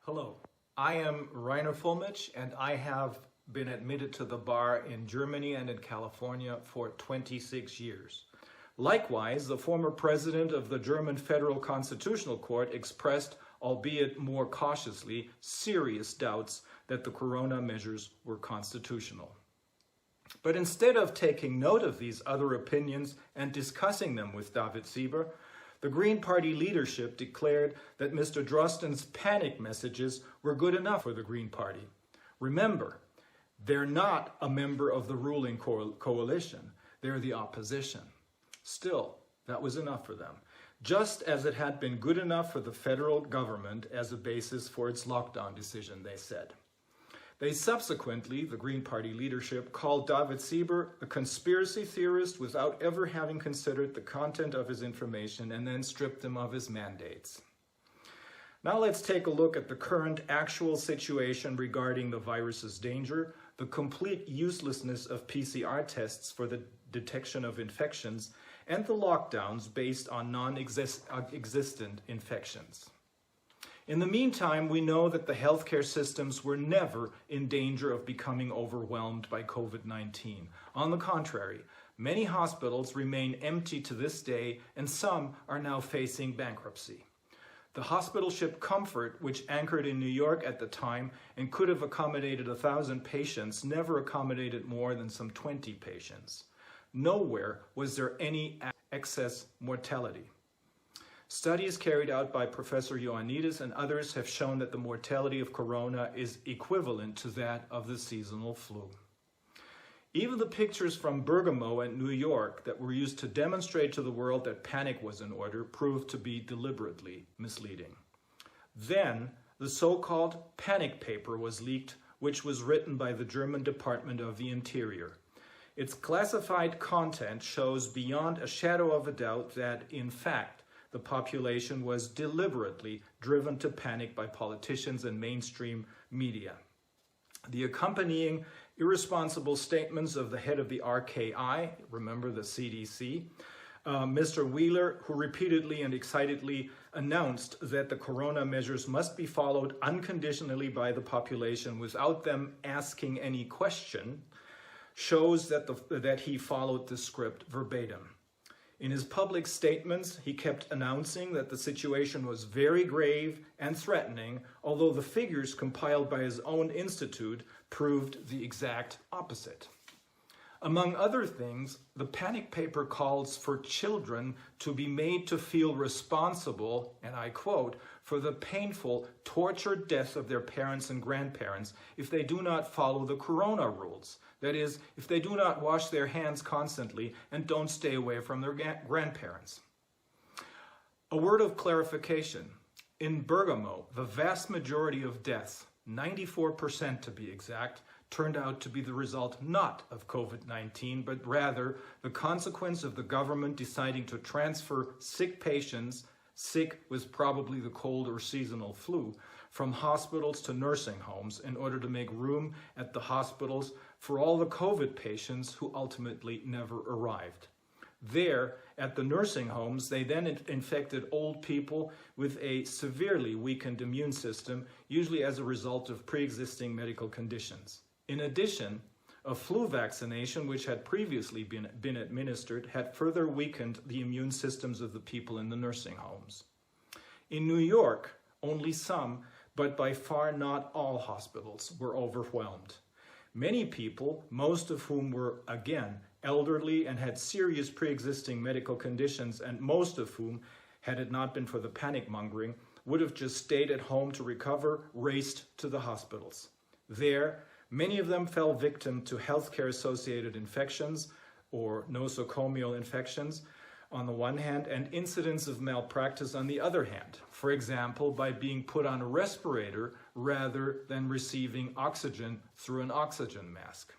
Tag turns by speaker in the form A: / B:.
A: Hello, I am Reiner Fuellmich and I have been admitted to the bar in Germany and in California for 26 years. Likewise, the former president of the German Federal Constitutional Court expressed, albeit more cautiously, serious doubts that the corona measures were constitutional. But instead of taking note of these other opinions and discussing them with David Siber, the Green Party leadership declared that Mr. Drosten's panic messages were good enough for the Green Party. Remember, they're not a member of the ruling coalition. They're the opposition. Still, that was enough for them, just as it had been good enough for the federal government as a basis for its lockdown decision, they said. They subsequently, the Green Party leadership, called David Siber a conspiracy theorist without ever having considered the content of his information, and then stripped him of his mandates. Now let's take a look at the current actual situation regarding the virus's danger, the complete uselessness of PCR tests for the detection of infections, and the lockdowns based on non-existent infections. In the meantime, we know that the healthcare systems were never in danger of becoming overwhelmed by COVID-19. On the contrary, many hospitals remain empty to this day, and some are now facing bankruptcy. The hospital ship Comfort, which anchored in New York at the time and could have accommodated 1,000 patients, never accommodated more than some 20 patients. Nowhere was there any excess mortality. Studies carried out by Professor Ioannidis and others have shown that the mortality of corona is equivalent to that of the seasonal flu. Even the pictures from Bergamo and New York that were used to demonstrate to the world that panic was in order proved to be deliberately misleading. Then, the so-called panic paper was leaked, which was written by the German Department of the Interior. Its classified content shows beyond a shadow of a doubt that, in fact, the population was deliberately driven to panic by politicians and mainstream media. The accompanying irresponsible statements of the head of the RKI, remember the CDC, Mr. Wheeler, who repeatedly and excitedly announced that the corona measures must be followed unconditionally by the population without them asking any question, shows that he followed the script verbatim. In his public statements, he kept announcing that the situation was very grave and threatening, although the figures compiled by his own institute proved the exact opposite. Among other things, the panic paper calls for children to be made to feel responsible, and I quote, for the painful, tortured death of their parents and grandparents if they do not follow the corona rules. That is, if they do not wash their hands constantly and don't stay away from their grandparents. A word of clarification. In Bergamo, the vast majority of deaths, 94% to be exact, turned out to be the result not of COVID-19, but rather the consequence of the government deciding to transfer sick patients, sick with probably the cold or seasonal flu, from hospitals to nursing homes in order to make room at the hospitals for all the COVID patients who ultimately never arrived. There, at the nursing homes, they then infected old people with a severely weakened immune system, usually as a result of pre-existing medical conditions. In addition, a flu vaccination, which had previously been administered, had further weakened the immune systems of the people in the nursing homes. In New York, only some, but by far not all hospitals were overwhelmed. Many people, most of whom were, again, elderly and had serious pre-existing medical conditions, and most of whom, had it not been for the panic mongering, would have just stayed at home to recover, raced to the hospitals. There, many of them fell victim to healthcare-associated infections or nosocomial infections on the one hand, and incidents of malpractice on the other hand. For example, by being put on a respirator rather than receiving oxygen through an oxygen mask.